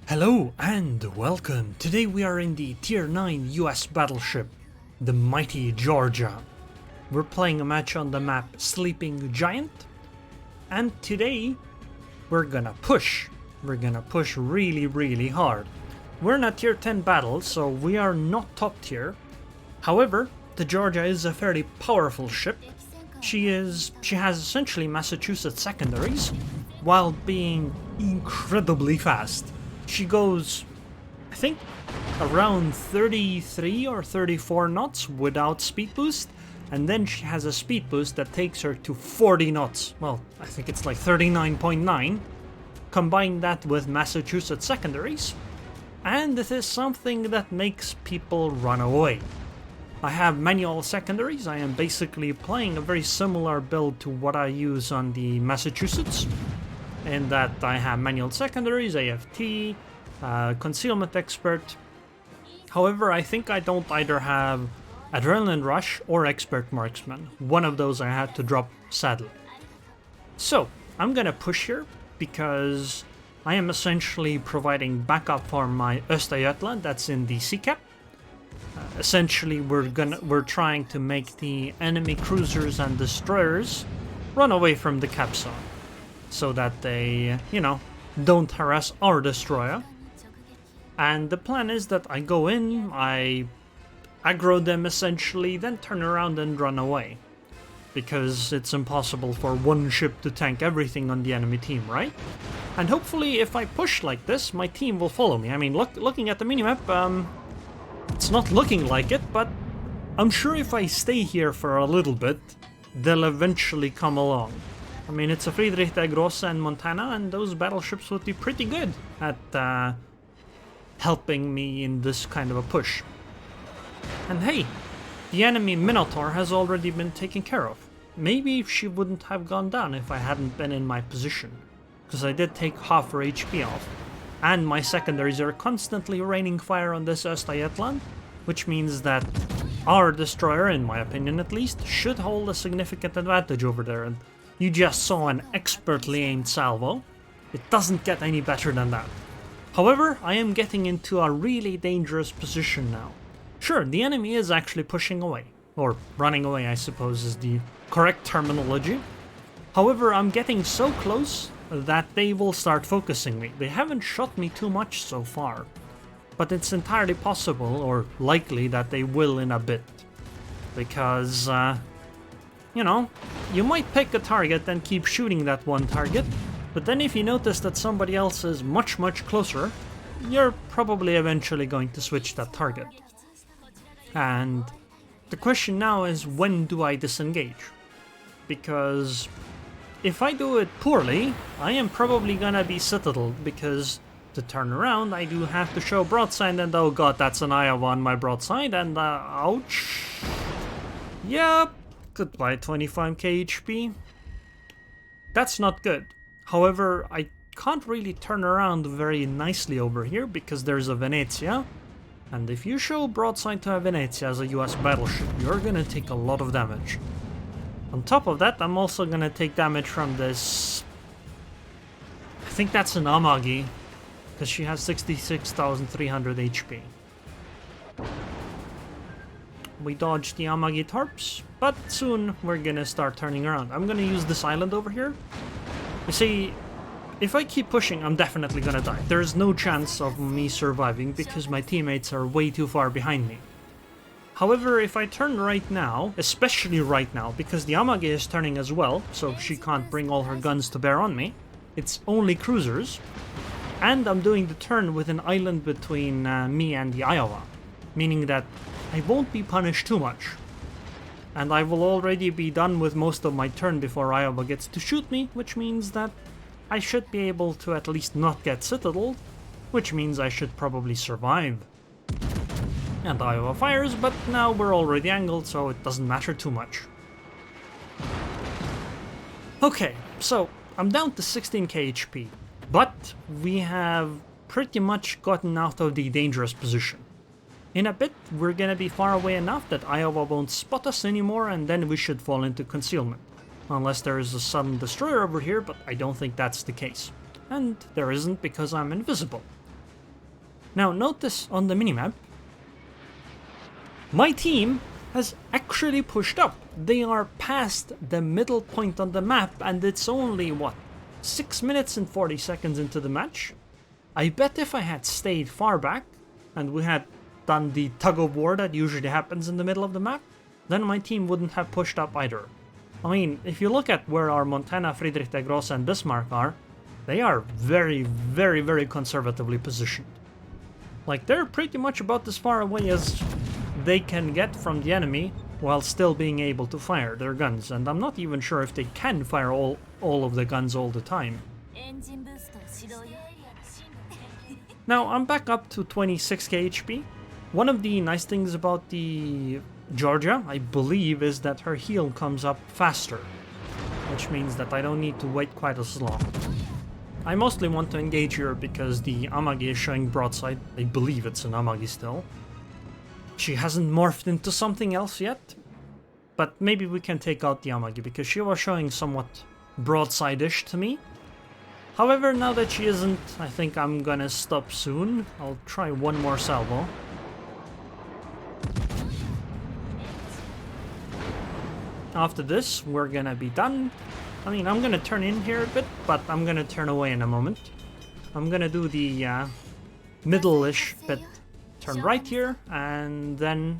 Hello and welcome. Today we are in the Tier 9 US battleship, the mighty Georgia. We're playing a match on the map Sleeping Giant, and today we're gonna push. We're gonna push really hard. We're in a Tier 10 battle, so we are not top tier. However, the Georgia is a fairly powerful ship. She has essentially Massachusetts secondaries, while being incredibly fast. She goes, I think, around 33 or 34 knots without speed boost, and then she has a speed boost that takes her to 40 knots. Well, I think it's like 39.9. Combine that with Massachusetts secondaries, and this is something that makes people run away. I have manual secondaries. I am basically playing a very similar build to what I use on the Massachusetts, in that I have manual secondaries, AFT, concealment expert. However, I think I don't either have adrenaline rush or expert marksman. One of those I had to drop, sadly. So I'm gonna push here because I am essentially providing backup for my Östergötland that's in the sea cap. Essentially, we're trying to make the enemy cruisers and destroyers run away from the cap zone, so that they, don't harass our destroyer. And the plan is that I go in, I aggro them essentially, then turn around and run away. Because it's impossible for one ship to tank everything on the enemy team, right? And hopefully if I push like this, my team will follow me. I mean, looking at the minimap, it's not looking like it, but I'm sure if I stay here for a little bit, they'll eventually come along. I mean, it's a Friedrich der Grosse and Montana, and those battleships would be pretty good at helping me in this kind of a push. And hey, the enemy Minotaur has already been taken care of. Maybe she wouldn't have gone down if I hadn't been in my position, because I did take half her HP off. And my secondaries are constantly raining fire on this Östergötland, which means that our destroyer, in my opinion at least, should hold a significant advantage over there. And you just saw an expertly aimed salvo. It doesn't get any better than that. However, I am getting into a really dangerous position now. Sure, the enemy is actually pushing away, or running away I suppose is the correct terminology. However, I'm getting so close that they will start focusing me. They haven't shot me too much so far, but it's entirely possible or likely that they will in a bit. Because, you might pick a target and keep shooting that one target, but then if you notice that somebody else is much closer, you're probably eventually going to switch that target. And the question now is, when do I disengage? Because if I do it poorly, I am probably gonna be citadeled, because to turn around I do have to show broadside, and oh god, that's an Iowa on my broadside, and ouch. Yep, goodbye 25k HP. That's not good. However, I can't really turn around very nicely over here because there's a Venezia, and if you show broadside to a Venezia as a US battleship, you're gonna take a lot of damage. On top of that, I'm also gonna take damage from this, I think that's an Amagi, because she has 66,300 HP. We dodged the Amagi torps, but soon we're gonna start turning around. I'm gonna use this island over here. You see, if I keep pushing, I'm definitely gonna die. There's no chance of me surviving because my teammates are way too far behind me. However, if I turn right now, especially right now, because the Amagi is turning as well, so she can't bring all her guns to bear on me, it's only cruisers, and I'm doing the turn with an island between me and the Iowa, meaning that I won't be punished too much. And I will already be done with most of my turn before Iowa gets to shoot me, which means that I should be able to at least not get citadeled, which means I should probably survive. And Iowa fires, but now we're already angled, so it doesn't matter too much. Okay, so I'm down to 16k HP, but we have pretty much gotten out of the dangerous position. In a bit, we're gonna be far away enough that Iowa won't spot us anymore, and then we should fall into concealment. Unless there is a sudden destroyer over here, but I don't think that's the case. And there isn't because I'm invisible. Now notice on the minimap, my team has actually pushed up. They are past the middle point on the map, and it's only, what, 6 minutes and 40 seconds into the match? I bet if I had stayed far back, and we had done the tug-of-war that usually happens in the middle of the map, then my team wouldn't have pushed up either. I mean, if you look at where our Montana, Friedrich der Grosse and Bismarck are, they are very, very, very conservatively positioned. Like, they're pretty much about as far away as they can get from the enemy while still being able to fire their guns, and I'm not even sure if they can fire all of the guns all the time. Now I'm back up to 26k HP. One of the nice things about the Georgia, I believe, is that her heal comes up faster, which means that I don't need to wait quite as long. I mostly want to engage here because the Amagi is showing broadside. I believe it's an Amagi still. She hasn't morphed into something else yet, but maybe we can take out the Amagi because she was showing somewhat broadside-ish to me. However, now that she isn't, I think I'm gonna stop soon. I'll try one more salvo. After this, we're gonna be done. I mean, I'm gonna turn in here a bit, but I'm gonna turn away in a moment. I'm gonna do the middle-ish bit. Turn right here, and then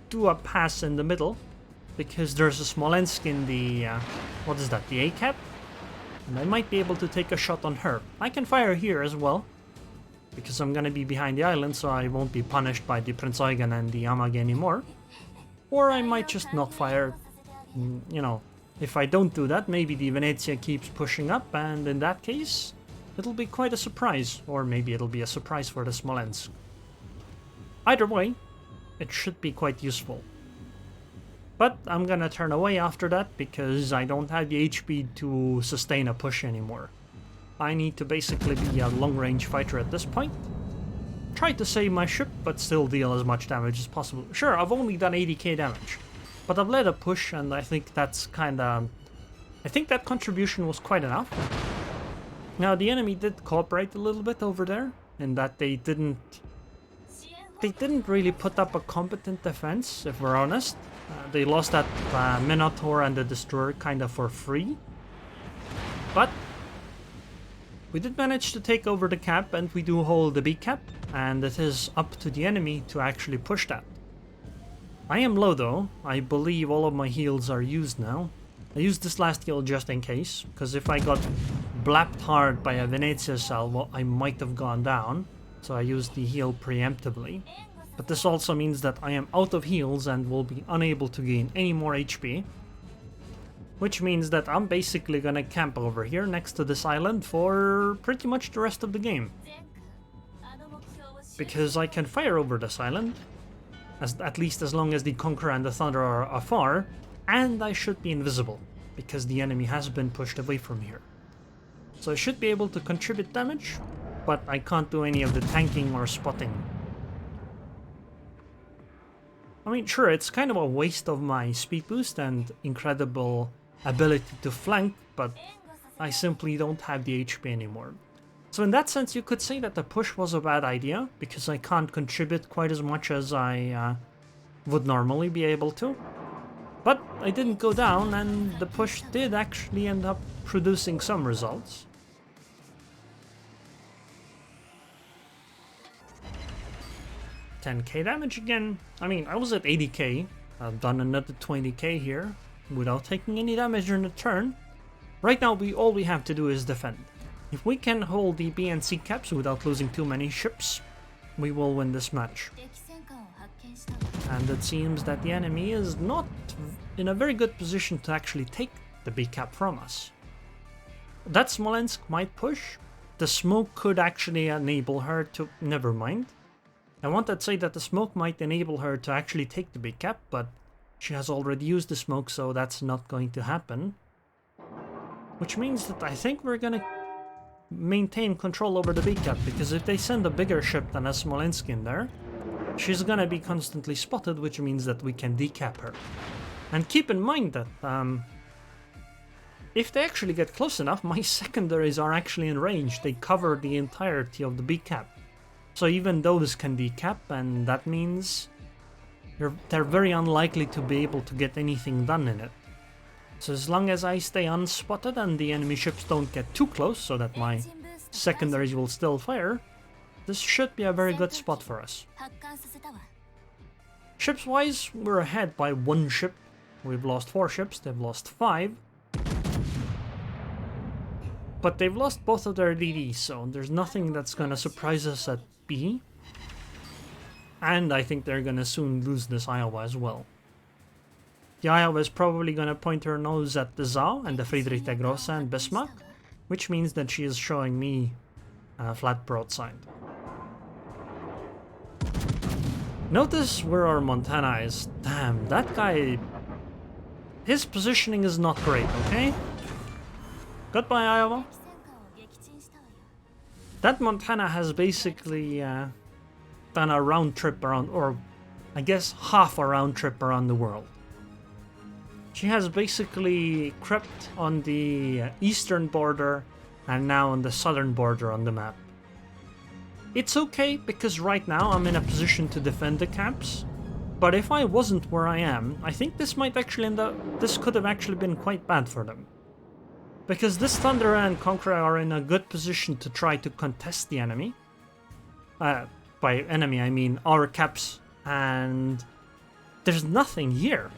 do a pass in the middle, because there's a Smolensk in the, what is that, the A-cap? And I might be able to take a shot on her. I can fire here as well, because I'm gonna be behind the island, so I won't be punished by the Prince Eugen and the Amagi anymore. Or I might just not fire. You know, if I don't do that, maybe the Venezia keeps pushing up, and in that case, it'll be quite a surprise. Or maybe it'll be a surprise for the Smolensk. Either way, it should be quite useful. But I'm gonna turn away after that because I don't have the HP to sustain a push anymore. I need to basically be a long-range fighter at this point. Try to save my ship, but still deal as much damage as possible. Sure, I've only done 80k damage, but I've led a push, and I think that's kinda... I think that contribution was quite enough. Now, the enemy did cooperate a little bit over there, in that they didn't really put up a competent defense, if we're honest. They lost that Minotaur and the Destroyer kinda for free. But we did manage to take over the cap, and we do hold the B cap, and it is up to the enemy to actually push that. I am low though. I believe all of my heals are used now. I used this last heal just in case, because if I got blapped hard by a Venezia salvo, I might have gone down. So I used the heal preemptively. But this also means that I am out of heals and will be unable to gain any more HP. Which means that I'm basically gonna camp over here next to this island for pretty much the rest of the game. Because I can fire over this island, at least as long as the Conqueror and the Thunder are afar, and I should be invisible, because the enemy has been pushed away from here. So I should be able to contribute damage, but I can't do any of the tanking or spotting. I mean, sure, it's kind of a waste of my speed boost and incredible ability to flank, but I simply don't have the HP anymore. So in that sense, you could say that the push was a bad idea, because I can't contribute quite as much as I would normally be able to. But I didn't go down, and the push did actually end up producing some results. $10k damage again. I mean, I was at 80k. I've done another 20k here without taking any damage in return. Right now, all we have to do is defend. If we can hold the B and C caps without losing too many ships, we will win this match. And it seems that the enemy is not in a very good position to actually take the B cap from us. That Smolensk might push. The smoke could actually enable her to... Never mind. I wanted to say that the smoke might enable her to actually take the B cap, but she has already used the smoke, so that's not going to happen. Which means that I think we're gonna maintain control over the B cap, because if they send a bigger ship than a Smolensk in there, she's gonna be constantly spotted, which means that we can decap her. And keep in mind that if they actually get close enough, my secondaries are actually in range. They cover the entirety of the B cap. So even those can decap, and that means they're very unlikely to be able to get anything done in it. So as long as I stay unspotted and the enemy ships don't get too close so that my secondaries will still fire, this should be a very good spot for us. Ships-wise, we're ahead by 1 ship. We've lost 4 ships, they've lost 5. But they've lost both of their DDs, so there's nothing that's gonna surprise us at B. And I think they're gonna soon lose this Iowa as well. The Iowa is probably gonna point her nose at the Zau and the Friedrich der Grosse and Bismarck, which means that she is showing me a flat broadside. Notice where our Montana is. Damn, that guy... his positioning is not great, okay? Goodbye, Iowa. That Montana has basically done a round trip around, or I guess half a round trip around the world. She has basically crept on the eastern border and now on the southern border on the map. It's okay because right now I'm in a position to defend the camps, but if I wasn't where I am, I think this might actually this could have actually been quite bad for them. Because this Thunderer and Conqueror are in a good position to try to contest the enemy. By enemy I mean our caps, and there's nothing here.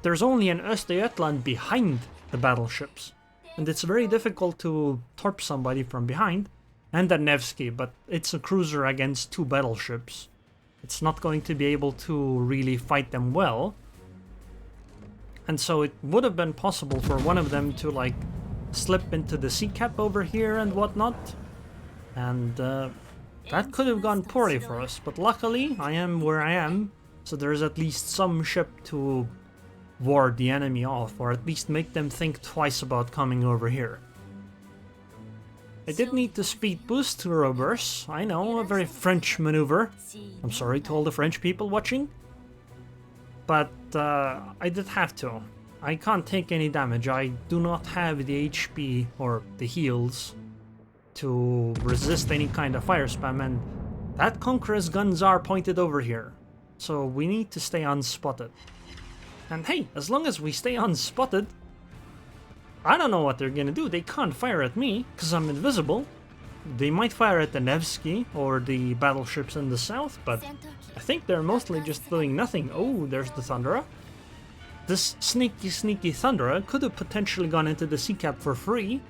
There's only an Östergötland behind the battleships, and it's very difficult to torp somebody from behind, and a Nevsky, but it's a cruiser against 2 battleships. It's not going to be able to really fight them well, and so it would have been possible for one of them to like slip into the sea cap over here and whatnot, and that could have gone poorly for us, but luckily I am where I am, so there's at least some ship to ward the enemy off, or at least make them think twice about coming over here. I did need to speed boost to reverse. I know, a very French maneuver. I'm sorry to all the French people watching, but I did have to. I can't take any damage. I do not have the HP or the heals to resist any kind of fire spam, and that Conqueror's guns are pointed over here, so we need to stay unspotted. And hey, as long as we stay unspotted, I don't know what they're gonna do. They can't fire at me because I'm invisible. They might fire at the Nevsky or the battleships in the south, but I think they're mostly just doing nothing. Oh, there's the Thunderer. This sneaky Thunderer could have potentially gone into the C cap for free,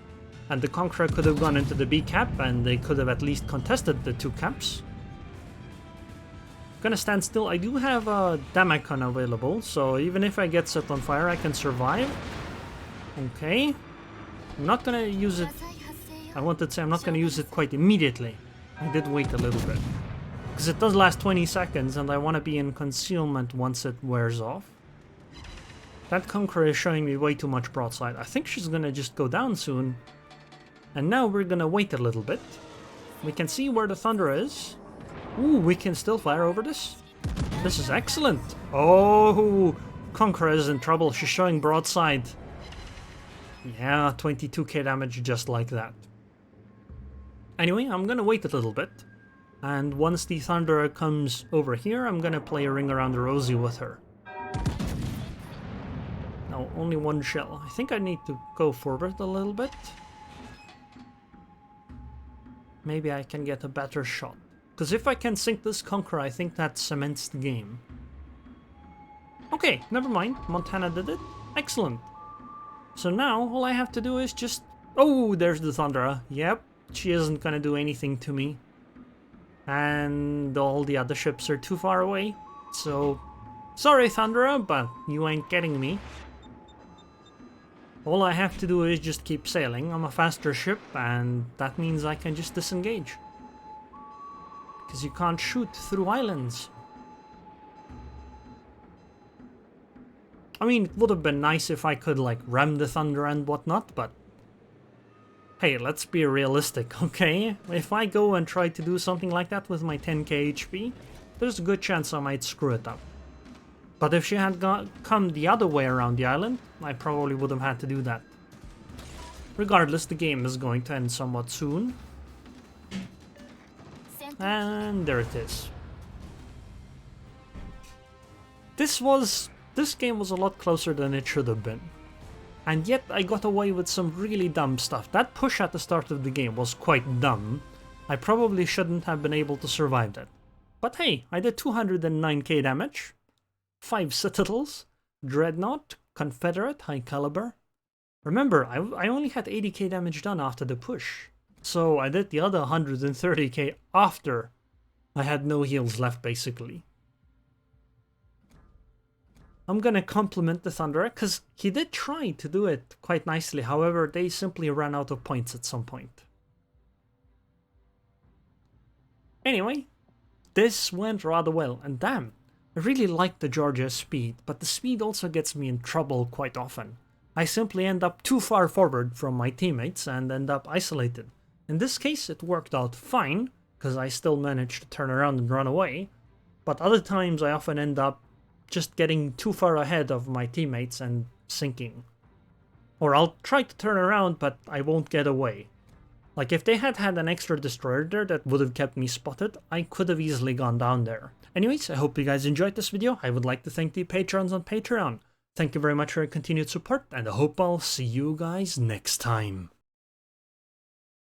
and the Conqueror could have gone into the B cap, and they could have at least contested the 2 caps. Gonna stand still. I do have a Damacon available, so even if I get set on fire, I can survive. Okay. I'm not gonna use it. I wanted to say I'm not gonna use it quite immediately. I did wait a little bit, because it does last 20 seconds, and I want to be in concealment once it wears off. That Conqueror is showing me way too much broadside. I think she's gonna just go down soon. And now we're gonna wait a little bit. We can see where the Thunder is. Ooh, we can still fire over this. This is excellent. Oh, Conqueror is in trouble. She's showing broadside. Yeah, 22k damage just like that. Anyway, I'm gonna wait a little bit. And once the Thunderer comes over here, I'm gonna play a ring around the rosy with her. No, only 1 shell. I think I need to go forward a little bit. Maybe I can get a better shot. Because if I can sink this Conqueror, I think that cements the game. Okay, never mind. Montana did it. Excellent. So now, all I have to do is just... Oh, there's the Thunderer. Yep, she isn't gonna do anything to me. And all the other ships are too far away. So, sorry Thunderer, but you ain't getting me. All I have to do is just keep sailing. I'm a faster ship, and that means I can just disengage. Because you can't shoot through islands. I mean, it would have been nice if I could, like, ram the Thunder and whatnot, but... Hey, let's be realistic, okay? If I go and try to do something like that with my 10k HP, there's a good chance I might screw it up. But if she had come the other way around the island, I probably would have had to do that. Regardless, the game is going to end somewhat soon. And there it is. This game was a lot closer than it should have been. And yet I got away with some really dumb stuff. That push at the start of the game was quite dumb. I probably shouldn't have been able to survive that. But hey, I did 209k damage, 5 citadels, dreadnought, confederate, high caliber. Remember, I only had 80k damage done after the push. So I did the other 130k after I had no heals left, basically. I'm gonna compliment the Thunderer, because he did try to do it quite nicely, however, they simply ran out of points at some point. Anyway, this went rather well, and damn, I really like the Georgia's speed, but the speed also gets me in trouble quite often. I simply end up too far forward from my teammates and end up isolated. In this case, it worked out fine, because I still managed to turn around and run away, but other times I often end up just getting too far ahead of my teammates and sinking. Or I'll try to turn around, but I won't get away. Like if they had had an extra destroyer there that would have kept me spotted, I could have easily gone down there. Anyways, I hope you guys enjoyed this video. I would like to thank the patrons on Patreon. Thank you very much for your continued support, and I hope I'll see you guys next time.